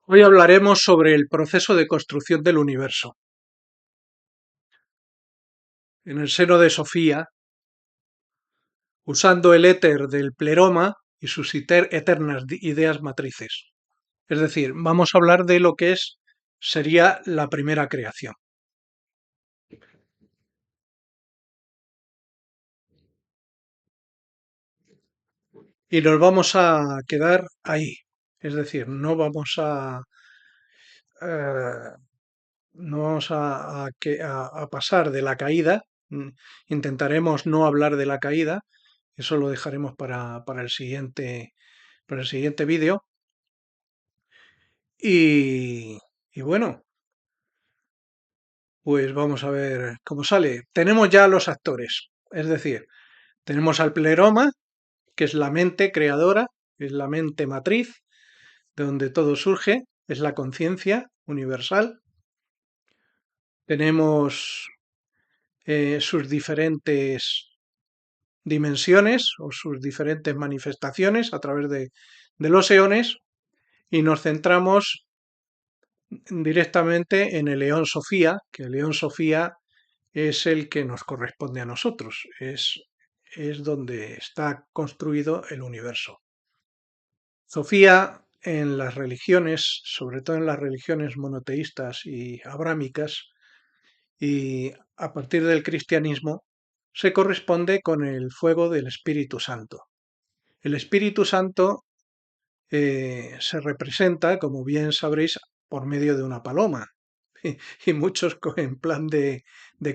Hoy hablaremos sobre el proceso de construcción del universo. En el seno de Sofía, usando el éter del pleroma y sus eternas ideas matrices. Es decir, vamos a hablar de lo que sería la primera creación. Y nos vamos a quedar ahí. Es decir, eh, no vamos a pasar de la caída. Intentaremos no hablar de la caída. Eso lo dejaremos para el siguiente vídeo. Y, y bueno, pues vamos a ver cómo sale. Tenemos ya los actores, es decir, tenemos al pleroma, que es la mente creadora, es la mente matriz, de donde todo surge, es la conciencia universal. Tenemos sus diferentes dimensiones o sus diferentes manifestaciones a través de los eones y nos centramos directamente en el Eón Sofía, que el Eón Sofía es el que nos corresponde a nosotros, es donde está construido el universo. Sofía en las religiones, sobre todo en las religiones monoteístas y abrámicas, y a partir del cristianismo, se corresponde con el fuego del Espíritu Santo. El Espíritu Santo se representa, como bien sabréis, por medio de una paloma. Y muchos en plan de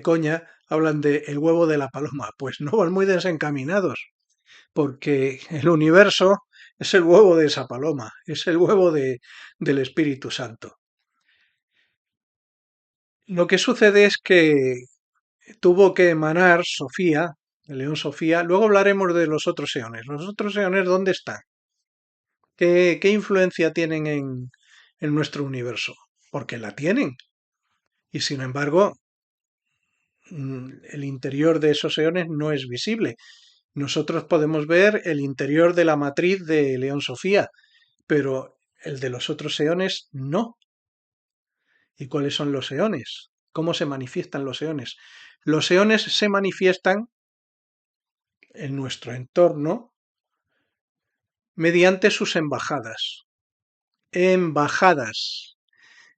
coña hablan de el huevo de la paloma. Pues no van muy desencaminados, porque el universo es el huevo de esa paloma, es el huevo del Espíritu Santo. Lo que sucede es que tuvo que emanar Sofía, el león Sofía. Luego hablaremos de los otros eones. ¿Los otros eones dónde están? ¿Qué influencia tienen en nuestro universo? Porque la tienen. Y sin embargo, el interior de esos eones no es visible. Nosotros podemos ver el interior de la matriz de León Sofía, pero el de los otros eones no. ¿Y cuáles son los eones? ¿Cómo se manifiestan los eones? Los eones se manifiestan en nuestro entorno mediante sus embajadas. Embajadas.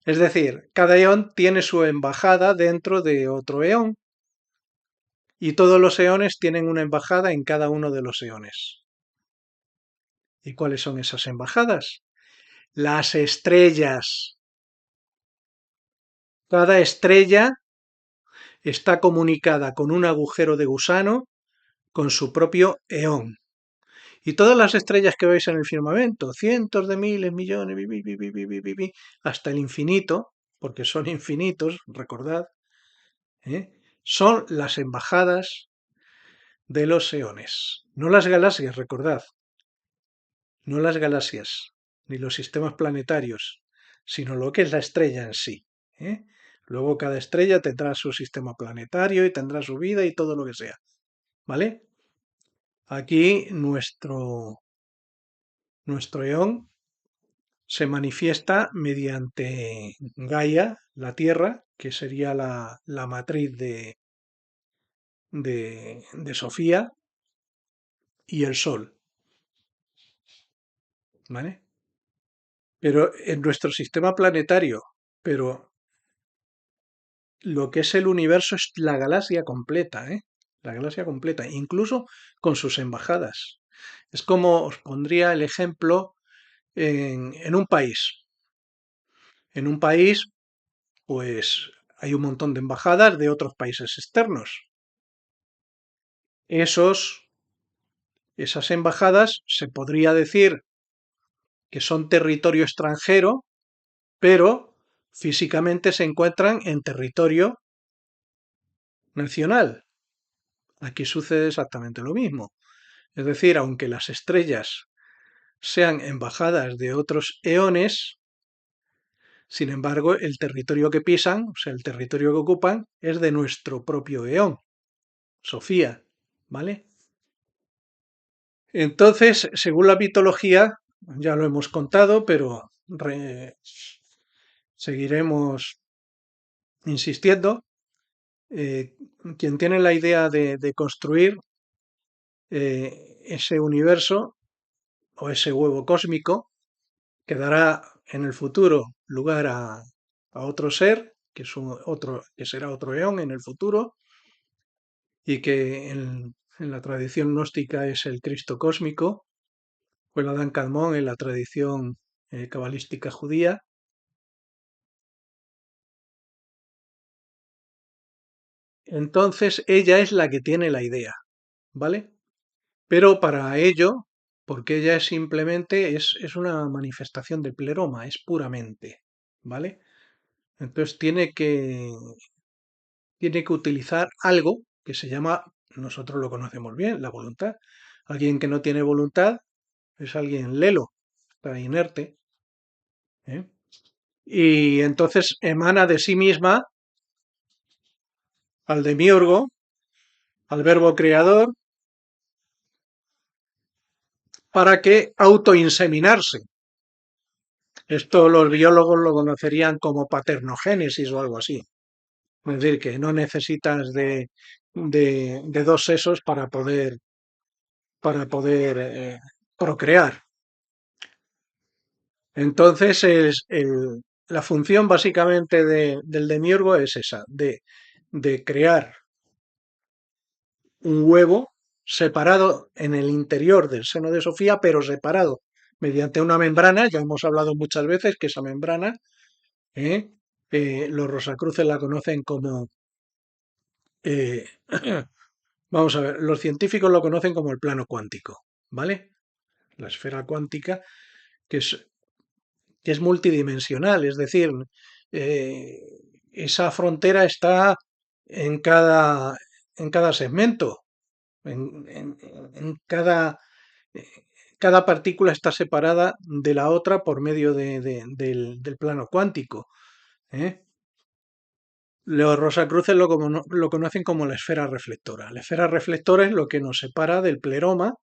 Es decir, cada eón tiene su embajada dentro de otro eón y todos los eones tienen una embajada en cada uno de los eones. ¿Y cuáles son esas embajadas? Las estrellas. Cada estrella está comunicada con un agujero de gusano con su propio eón. Y todas las estrellas que veis en el firmamento, cientos de miles, millones, hasta el infinito, porque son infinitos, recordad, son las embajadas de los eones. No las galaxias, recordad, no las galaxias, ni los sistemas planetarios, sino lo que es la estrella en sí. ¿eh? Luego cada estrella tendrá su sistema planetario y tendrá su vida y todo lo que sea. ¿Vale? Aquí nuestro eón se manifiesta mediante Gaia, la Tierra, que sería la matriz de Sofía, y el Sol. ¿Vale? Pero en nuestro sistema planetario, pero lo que es el universo es la galaxia completa, ¿eh? La galaxia completa, incluso con sus embajadas. Es como os pondría el ejemplo en un país. En un país, pues hay un montón de embajadas de otros países externos. Esas embajadas se podría decir que son territorio extranjero, pero físicamente se encuentran en territorio nacional. Aquí sucede exactamente lo mismo. Es decir, aunque las estrellas sean embajadas de otros eones, sin embargo, el territorio que pisan, o sea, el territorio que ocupan, es de nuestro propio eón, Sofía, ¿vale? Entonces, según la mitología, ya lo hemos contado, pero seguiremos insistiendo. eh, Quien tiene la idea de construir ese universo o ese huevo cósmico que dará en el futuro lugar a otro ser, que, es que será otro eón en el futuro, y que en la tradición gnóstica es el Cristo cósmico, o el Adán Kadmón en la tradición cabalística judía. Entonces ella es la que tiene la idea, ¿vale? Pero para ello, porque ella es simplemente, es una manifestación del pleroma, es puramente, ¿vale? Entonces tiene que utilizar algo que se llama, nosotros lo conocemos bien, la voluntad. Alguien que no tiene voluntad es alguien lelo, está inerte, ¿eh? Y entonces emana de sí misma al demiurgo, al verbo creador, para que autoinseminarse. Esto los biólogos lo conocerían como paternogénesis o algo así. Es decir, que no necesitas de dos sesos para poder procrear. Entonces, la función básicamente del demiurgo es esa, de crear un huevo separado en el interior del seno de Sofía, pero separado mediante una membrana. Ya hemos hablado muchas veces que esa membrana, ¿eh? Los rosacruces la conocen como, eh, vamos a ver, los científicos lo conocen como el plano cuántico, ¿vale? La esfera cuántica, que es multidimensional, es decir, eh, esa frontera está en cada, en cada segmento, en eh, cada partícula está separada de la otra por medio del plano cuántico, ¿eh? Los Rosacruces lo conocen como la esfera reflectora. La esfera reflectora es lo que nos separa del pleroma,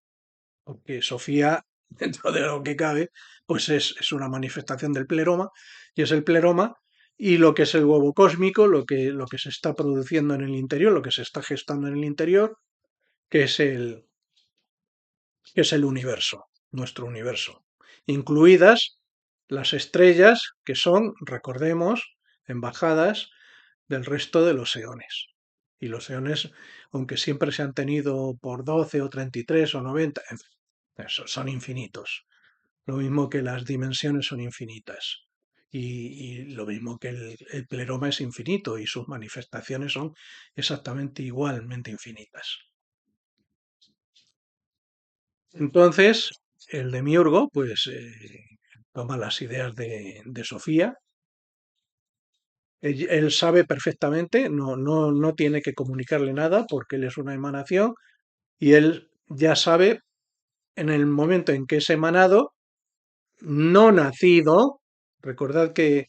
porque Sofía, dentro de lo que cabe, pues es una manifestación del pleroma, y es el pleroma, y lo que es el huevo cósmico, lo que se está produciendo en el interior, lo que se está gestando en el interior, que es el universo, nuestro universo, incluidas las estrellas que son, recordemos, embajadas del resto de los eones. Y los eones, aunque siempre se han tenido por 12 o 33 o 90, son infinitos. Lo mismo que las dimensiones son infinitas. Y lo mismo que el pleroma es infinito y sus manifestaciones son exactamente igualmente infinitas. Entonces, el demiurgo, pues, toma las ideas de Sofía. Él sabe perfectamente, no tiene que comunicarle nada porque él es una emanación y él ya sabe en el momento en que es emanado, no nacido. Recordad que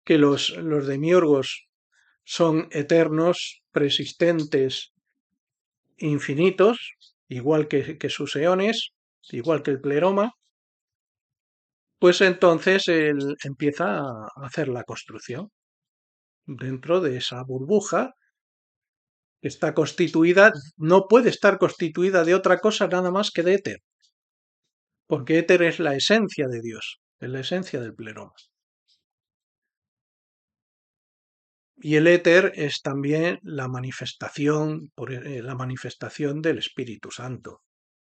los demiurgos son eternos, persistentes, infinitos, igual que sus eones, igual que el pleroma. Pues entonces él empieza a hacer la construcción dentro de esa burbuja que está constituida, no puede estar constituida de otra cosa nada más que de éter, porque éter es la esencia de Dios, es la esencia del pleroma. Y el éter es también la manifestación del Espíritu Santo,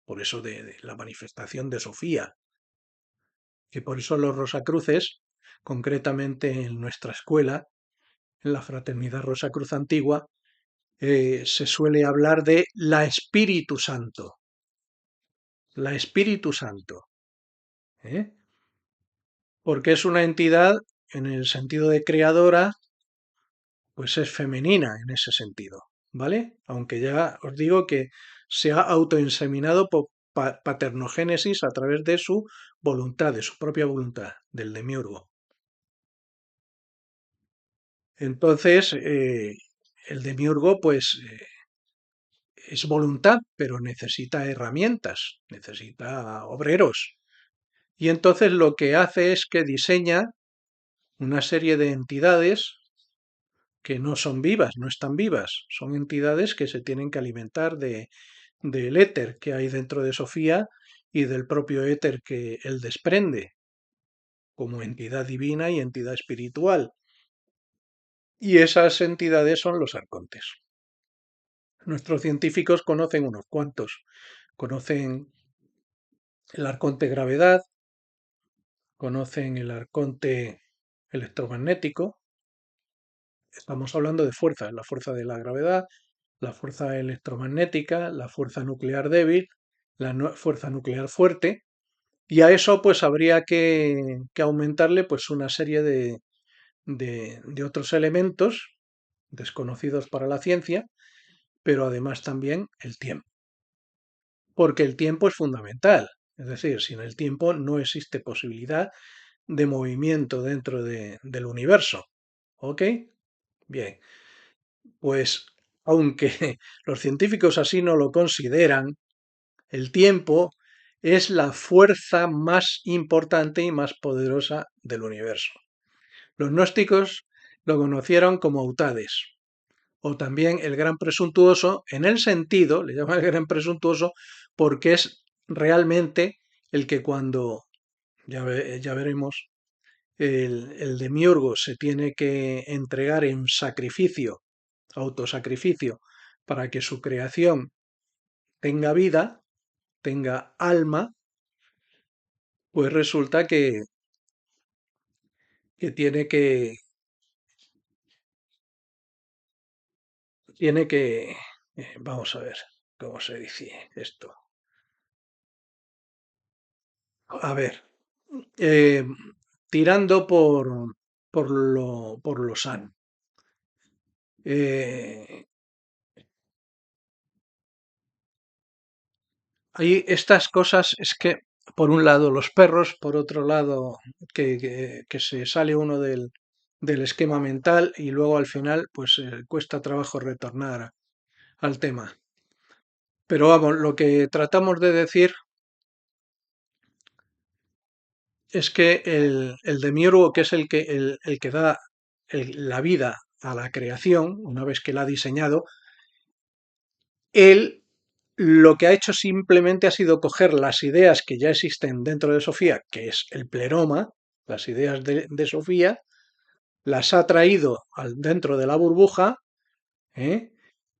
por eso de la manifestación de Sofía, que por eso los Rosacruces, concretamente en nuestra escuela, en la Fraternidad Rosacruz Antigua, se suele hablar de la Espíritu Santo, ¿eh? Porque es una entidad, en el sentido de creadora, pues es femenina en ese sentido, ¿vale? Aunque ya os digo que se ha autoinseminado por paternogénesis a través de su voluntad, de su propia voluntad, del demiurgo. Entonces, el demiurgo, pues, es voluntad, pero necesita herramientas, necesita obreros. Y entonces lo que hace es que diseña una serie de entidades que no son vivas, no están vivas, son entidades que se tienen que alimentar del éter que hay dentro de Sofía y del propio éter que él desprende como entidad divina y entidad espiritual. Y esas entidades son los arcontes. Nuestros científicos conocen unos cuantos. Conocen el arconte gravedad, conocen el arconte electromagnético. Estamos hablando de fuerzas, la fuerza de la gravedad, la fuerza electromagnética, la fuerza nuclear débil, la fuerza nuclear fuerte, y a eso pues habría que aumentarle pues una serie de otros elementos desconocidos para la ciencia, pero además también el tiempo, porque el tiempo es fundamental. Es decir, sin el tiempo no existe posibilidad de movimiento dentro del universo. ¿Ok? Bien, pues aunque los científicos así no lo consideran, el tiempo es la fuerza más importante y más poderosa del universo. Los gnósticos lo conocieron como Autades, o también el gran presuntuoso, en el sentido, le llaman el gran presuntuoso, porque es realmente el que cuando, ya veremos, el demiurgo se tiene que entregar en sacrificio, autosacrificio, para que su creación tenga vida, tenga alma, pues resulta que vamos a ver cómo se dice esto. A ver, eh, tirando por lo sano. Eh, Hay estas cosas, es que por un lado los perros, por otro lado que se sale uno del esquema mental y luego al final pues cuesta trabajo retornar al tema. Pero vamos, lo que tratamos de decir es que el demiurgo, que es el que da la vida a la creación, una vez que la ha diseñado, él lo que ha hecho simplemente ha sido coger las ideas que ya existen dentro de Sofía, que es el pleroma, las ideas de Sofía, las ha traído dentro de la burbuja, ¿eh?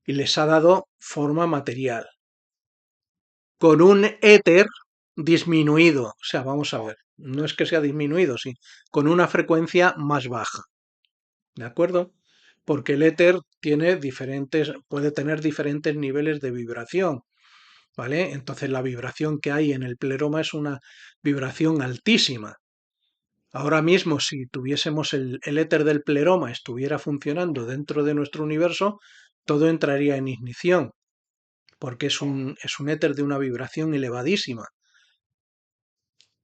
Y les ha dado forma material, con un éter disminuido. O sea, vamos a ver, no es que sea disminuido, sí, con una frecuencia más baja. ¿De acuerdo? Porque el éter puede tener diferentes niveles de vibración, ¿vale? Entonces la vibración que hay en el pleroma es una vibración altísima. Ahora mismo, si tuviésemos el éter del pleroma estuviera funcionando dentro de nuestro universo, todo entraría en ignición, porque es un éter de una vibración elevadísima.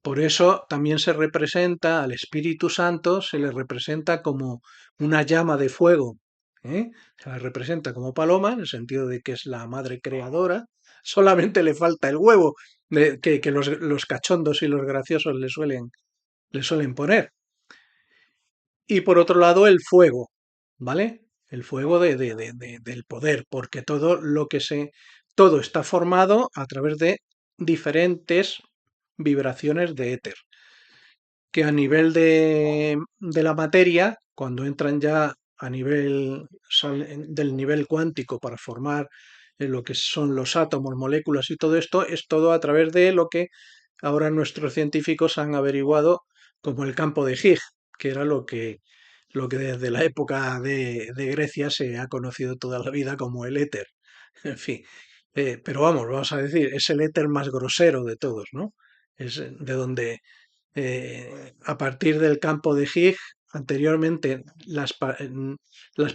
Por eso también se representa al Espíritu Santo, se le representa como una llama de fuego, ¿eh? Se la representa como paloma, en el sentido de que es la madre creadora. Solamente le falta el huevo que los cachondos y los graciosos le suelen poner. Y por otro lado, el fuego, ¿vale? El fuego del poder, porque todo está formado a través de diferentes vibraciones de éter que a nivel de la materia, cuando entran ya a del nivel cuántico para formar lo que son los átomos, moléculas y todo esto, es todo a través de lo que ahora nuestros científicos han averiguado como el campo de Higgs, que era lo que desde la época de Grecia se ha conocido toda la vida como el éter. En fin, pero vamos a decir, es el éter más grosero de todos, ¿no? Es de donde a partir del campo de Higgs, anteriormente las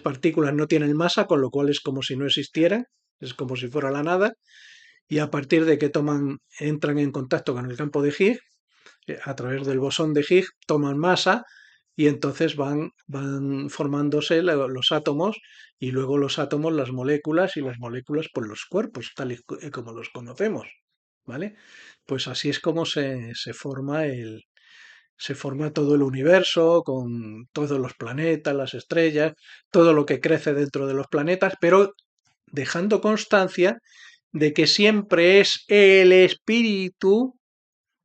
partículas no tienen masa, con lo cual es como si no existieran, es como si fuera la nada, y a partir de que entran en contacto con el campo de Higgs, a través del bosón de Higgs, toman masa y entonces van formándose los átomos y luego los átomos las moléculas y las moléculas pues los cuerpos, tal y como los conocemos. ¿vale? Pues así es como se forma todo el universo, con todos los planetas, las estrellas, todo lo que crece dentro de los planetas, pero dejando constancia de que siempre es el espíritu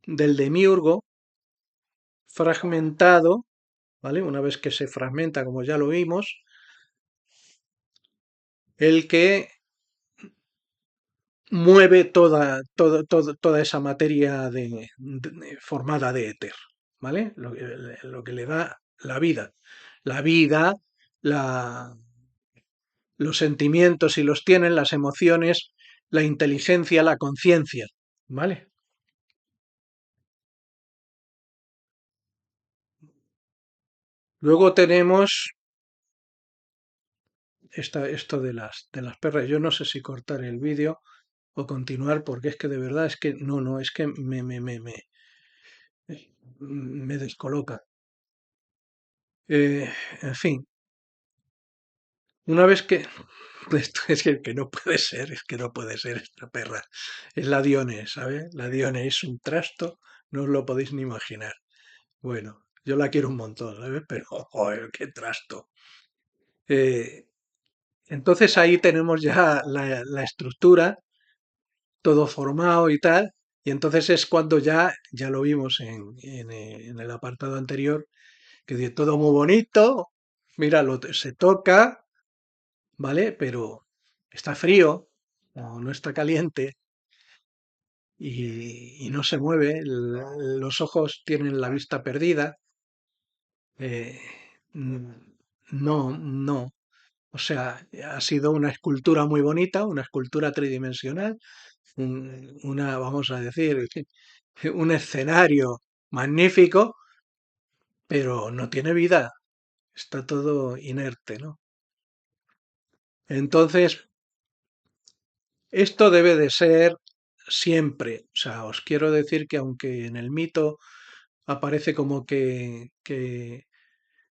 del demiurgo fragmentado, ¿vale? Una vez que se fragmenta, como ya lo vimos, el que mueve toda esa materia formada de éter, ¿vale? Lo que le da la vida, la, los sentimientos y los tienen, las emociones, la inteligencia, la conciencia, ¿vale? Luego tenemos esto de las perras. Yo no sé si cortar el vídeo o continuar porque es que de verdad es que no, es que me descoloca. Eh, en fin, una vez que... Esto es que no puede ser, es que no puede ser esta perra. Es la Dione, ¿sabes? La Dione es un trasto, no os lo podéis ni imaginar. Bueno, yo la quiero un montón, ¿sabes? Pero, joder, qué trasto. Eh, entonces ahí tenemos ya la estructura, todo formado y tal, y entonces es cuando ya lo vimos en el apartado anterior, que de todo muy bonito, mira, se toca, ¿vale? Pero está frío, no está caliente y no se mueve, los ojos tienen la vista perdida, eh, mm, no. O sea, ha sido una escultura muy bonita, una escultura tridimensional, vamos a decir, un escenario magnífico, pero no tiene vida, está todo inerte, ¿no? Entonces, esto debe de ser siempre. O sea, os quiero decir que aunque en el mito aparece como que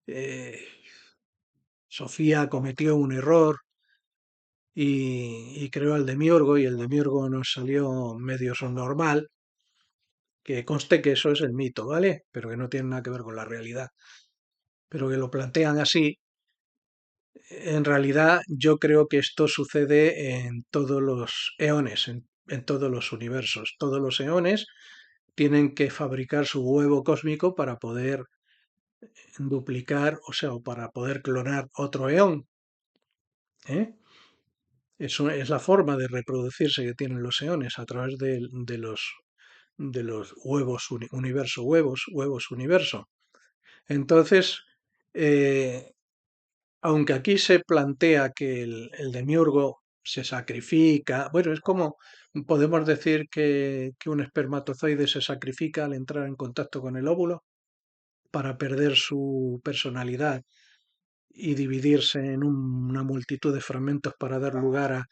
eh, Sofía cometió un error y creó al demiurgo y el demiurgo nos salió medio subnormal, que conste que eso es el mito, ¿vale? Pero que no tiene nada que ver con la realidad. Pero que lo plantean así, en realidad yo creo que esto sucede en todos los eones, en todos los universos. Todos los eones tienen que fabricar su huevo cósmico para poder duplicar, o sea, o para poder clonar otro eón. ¿Eh? Eso es la forma de reproducirse que tienen los eones a través de los huevos, universo, huevos, universo. Entonces, eh, aunque aquí se plantea que el demiurgo se sacrifica, bueno, es como podemos decir que un espermatozoide se sacrifica al entrar en contacto con el óvulo para perder su personalidad y dividirse en una multitud de fragmentos para dar lugar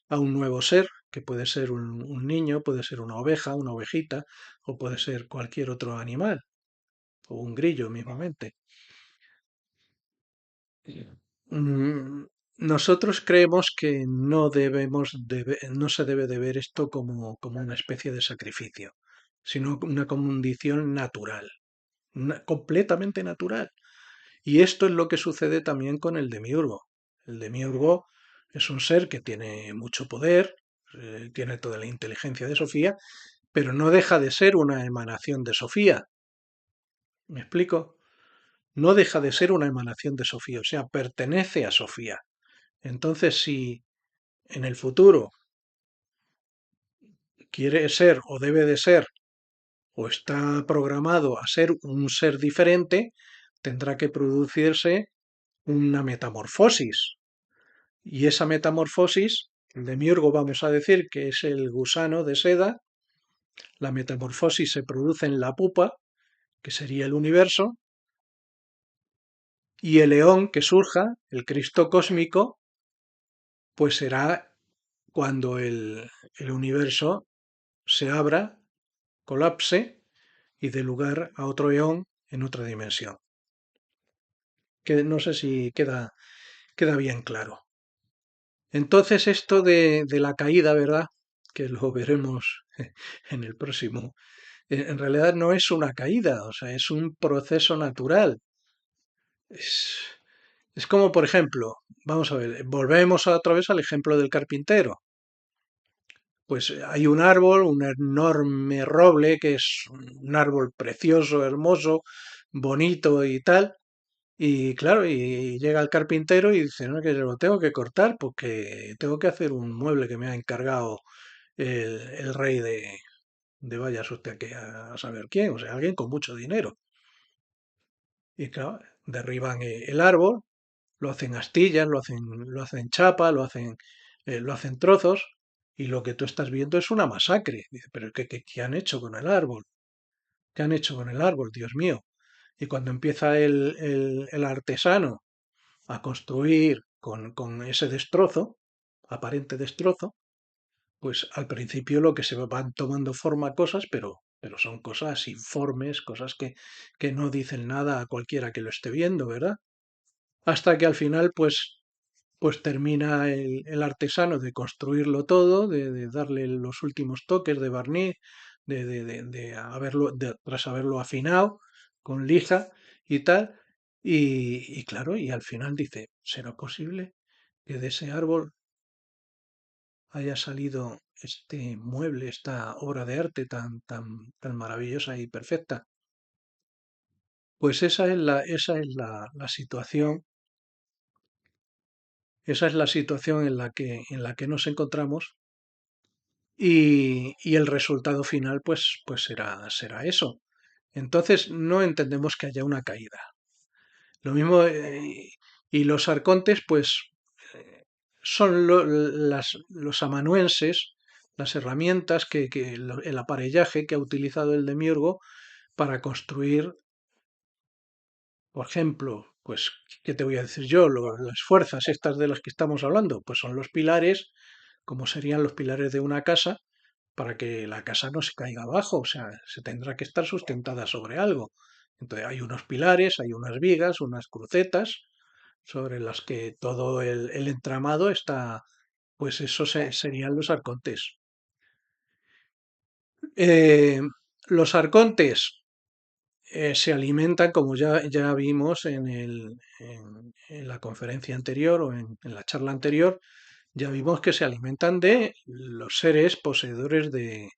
a un nuevo ser, que puede ser un niño, puede ser una oveja, una ovejita, o puede ser cualquier otro animal, o un grillo mismamente. Mm, Nosotros creemos que no se debe de ver esto como una especie de sacrificio, sino una condición natural, completamente natural. Y esto es lo que sucede también con el demiurgo. El demiurgo es un ser que tiene mucho poder, tiene toda la inteligencia de Sofía, pero no deja de ser una emanación de Sofía. ¿Me explico? No deja de ser una emanación de Sofía, o sea, pertenece a Sofía. Entonces, si en el futuro quiere ser o debe de ser o está programado a ser un ser diferente, tendrá que producirse una metamorfosis. Y esa metamorfosis, el demiurgo vamos a decir que es el gusano de seda, la metamorfosis se produce en la pupa, que sería el universo, y el león que surja, el Cristo cósmico, pues será cuando el universo se abra, colapse y dé lugar a otro eón en otra dimensión. Que no sé si queda bien claro. Entonces esto de la caída, ¿verdad? Que lo veremos en el próximo. En realidad no es una caída, o sea, es un proceso natural. Es, es como, por ejemplo, vamos a ver, volvemos otra vez al ejemplo del carpintero. Pues hay un árbol, un enorme roble, que es un árbol precioso, hermoso, bonito y tal. Y claro, y llega el carpintero y dice, no, que lo tengo que cortar porque tengo que hacer un mueble que me ha encargado el rey de vayas usted a saber quién, o sea, alguien con mucho dinero. Y claro, derriban el árbol, lo hacen astillas, lo hacen chapa, lo hacen trozos, y lo que tú estás viendo es una masacre. Dice, pero ¿qué han hecho con el árbol? ¿Qué han hecho con el árbol, Dios mío? Y cuando empieza el artesano a construir con ese destrozo, aparente destrozo, pues al principio lo que se van tomando forma cosas, pero son cosas informes, cosas que no dicen nada a cualquiera que lo esté viendo, ¿verdad? Hasta que al final, pues termina el artesano de construirlo todo, de darle los últimos toques de barniz, tras haberlo afinado con lija y tal. Y claro, y al final dice, ¿será posible que de ese árbol haya salido este mueble, esta obra de arte tan maravillosa y perfecta? Pues esa es la situación, esa es la situación en la que nos encontramos. Y el resultado final, pues será eso. Entonces no entendemos que haya una caída. Lo mismo, y los arcontes, pues son los amanuenses, las herramientas el aparellaje que ha utilizado el demiurgo para construir, por ejemplo, pues, ¿qué te voy a decir yo? Las fuerzas estas de las que estamos hablando, pues son los pilares, como serían los pilares de una casa, para que la casa no se caiga abajo, o sea, se tendrá que estar sustentada sobre algo. Entonces hay unos pilares, hay unas vigas, unas crucetas, sobre las que todo el entramado está, pues eso serían los arcontes. Eh, los arcontes se alimentan, como ya vimos en la conferencia anterior o en la charla anterior, ya vimos que se alimentan de los seres poseedores de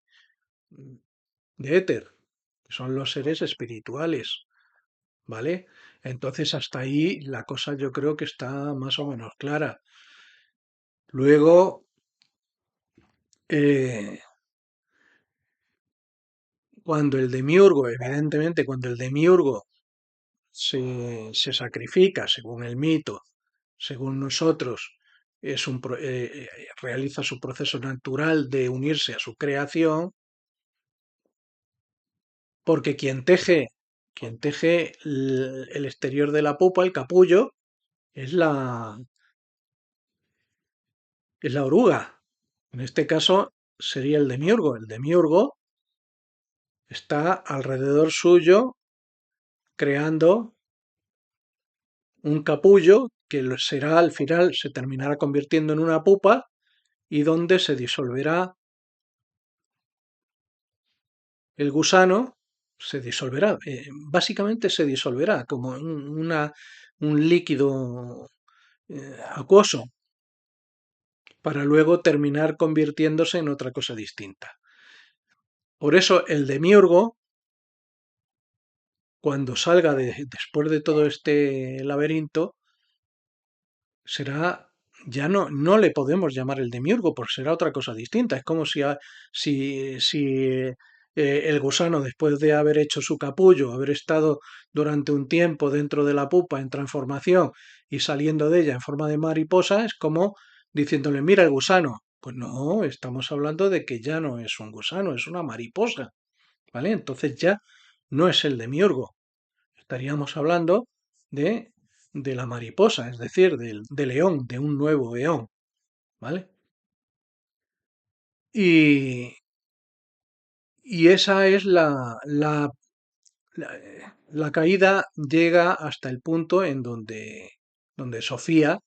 éter, que son los seres espirituales, ¿vale? Entonces hasta ahí la cosa yo creo que está más o menos clara. Luego, eh, evidentemente, cuando el demiurgo se sacrifica, según el mito, según nosotros, realiza su proceso natural de unirse a su creación, porque quien teje el exterior de la pupa, el capullo, es la oruga. En este caso sería el demiurgo. El demiurgo está alrededor suyo creando un capullo que será al final, se terminará convirtiendo en una pupa y donde se disolverá el gusano, se disolverá, básicamente se disolverá como un líquido acuoso para luego terminar convirtiéndose en otra cosa distinta. Por eso el demiurgo, cuando salga después de todo este laberinto, ya no le podemos llamar el demiurgo, porque será otra cosa distinta. Es como si el gusano, después de haber hecho su capullo, haber estado durante un tiempo dentro de la pupa en transformación y saliendo de ella en forma de mariposa, es como diciéndole, mira el gusano. Pues no, estamos hablando de que ya no es un gusano, es una mariposa, ¿vale? Entonces ya no es el demiurgo. Estaríamos hablando de, de la mariposa, es decir, del león, de un nuevo eón, ¿vale? Y, y esa es la, la caída llega hasta el punto en donde Sofía,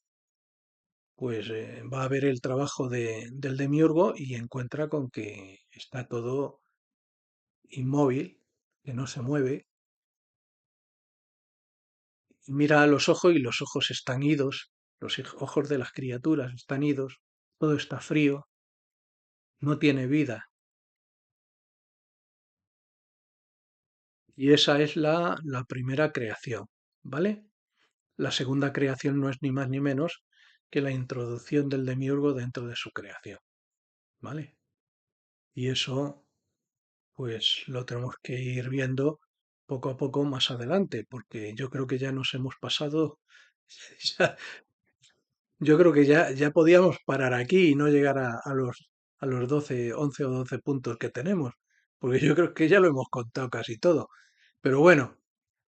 pues va a ver el trabajo del demiurgo y encuentra con que está todo inmóvil, que no se mueve, y mira a los ojos y los ojos están idos, los ojos de las criaturas están idos, todo está frío, no tiene vida. Y esa es la primera creación, ¿vale? La segunda creación no es ni más ni menos que la introducción del demiurgo dentro de su creación, ¿vale? Y eso, pues lo tenemos que ir viendo poco a poco más adelante, porque yo creo que ya nos hemos pasado, ya- yo creo que ya podíamos parar aquí y no llegar a los 12, 11 o 12 puntos que tenemos, porque yo creo que ya lo hemos contado casi todo. Pero bueno,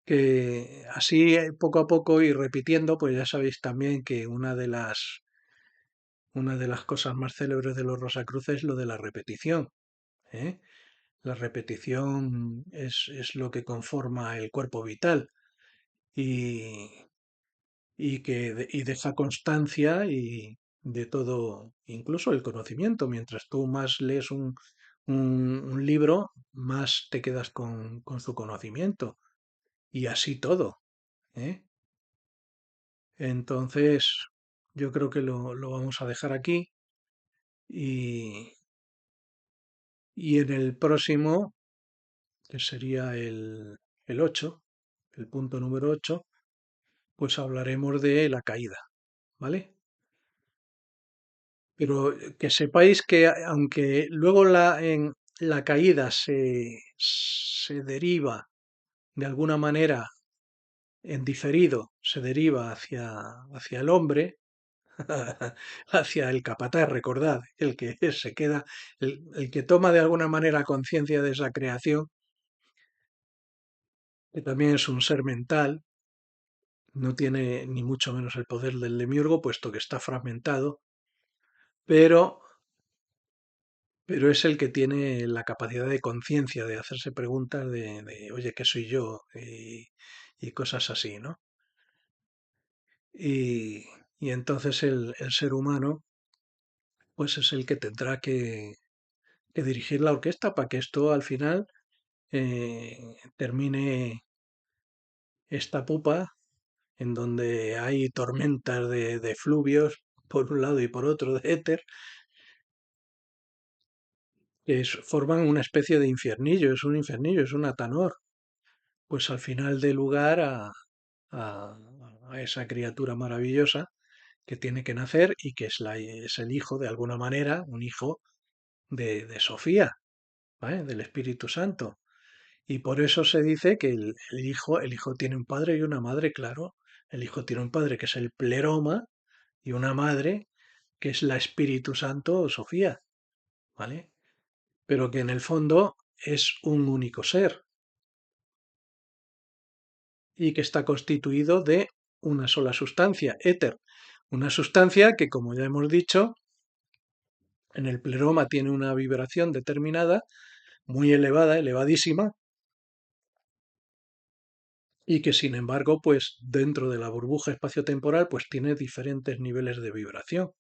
que así poco a poco y repitiendo, pues ya sabéis también que una de las cosas más célebres de los Rosacruces es lo de la repetición, ¿eh? La repetición es lo que conforma el cuerpo vital y, y deja constancia y de todo, incluso el conocimiento. Mientras tú más lees un libro, más te quedas con su conocimiento y así todo, ¿eh? Entonces, yo creo que lo vamos a dejar aquí y, y en el próximo, que sería el 8, el punto número 8, pues hablaremos de la caída, ¿vale? Pero que sepáis que aunque luego la caída se deriva de alguna manera en diferido, se deriva hacia el hombre, hacia el capataz, recordad, el que se queda, el que toma de alguna manera conciencia de esa creación, que también es un ser mental, no tiene ni mucho menos el poder del demiurgo, puesto que está fragmentado, pero, pero es el que tiene la capacidad de conciencia, de hacerse preguntas oye, ¿qué soy yo? Y cosas así, ¿no? Y, y entonces el ser humano, pues es el que tendrá que dirigir la orquesta para que esto al final termine esta pupa en donde hay tormentas de fluvios por un lado y por otro de éter, que forman una especie de infiernillo, es un infernillo, es un Atanor. Pues al final dé lugar a- a esa criatura maravillosa que tiene que nacer y que es el hijo, de alguna manera, un hijo de Sofía, ¿vale? Del Espíritu Santo. Y por eso se dice que el hijo tiene un padre y una madre, claro. El hijo tiene un padre que es el pleroma y una madre que es la Espíritu Santo o Sofía, ¿vale? Pero que en el fondo es un único ser y que está constituido de una sola sustancia, éter. Una sustancia que, como ya hemos dicho, en el pleroma tiene una vibración determinada, muy elevada, elevadísima, y que sin embargo, pues dentro de la burbuja espaciotemporal, pues tiene diferentes niveles de vibración.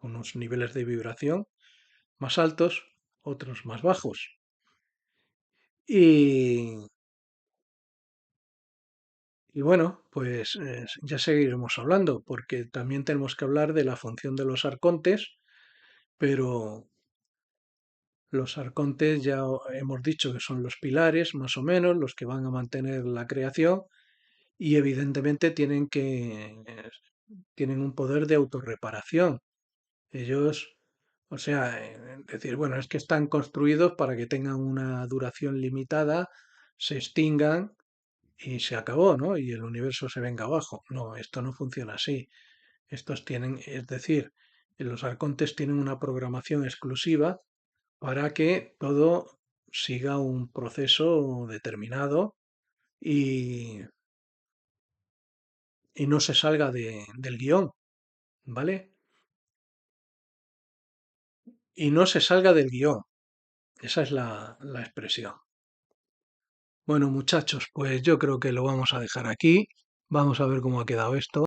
Unos niveles de vibración más altos, otros más bajos. Y, y bueno, pues ya seguiremos hablando, porque también tenemos que hablar de la función de los arcontes, pero los arcontes ya hemos dicho que son los pilares, más o menos, los que van a mantener la creación, y evidentemente tienen un poder de autorreparación. Ellos, o sea, decir, bueno, es que están construidos para que tengan una duración limitada, se extingan y se acabó, ¿no? Y el universo se venga abajo. No, esto no funciona así. Estos tienen, es decir, los arcontes tienen una programación exclusiva para que todo siga un proceso determinado y, y no se salga del guión, ¿vale? Y no se salga del guión. Esa es la expresión. Bueno, muchachos, pues yo creo que lo vamos a dejar aquí. Vamos a ver cómo ha quedado esto.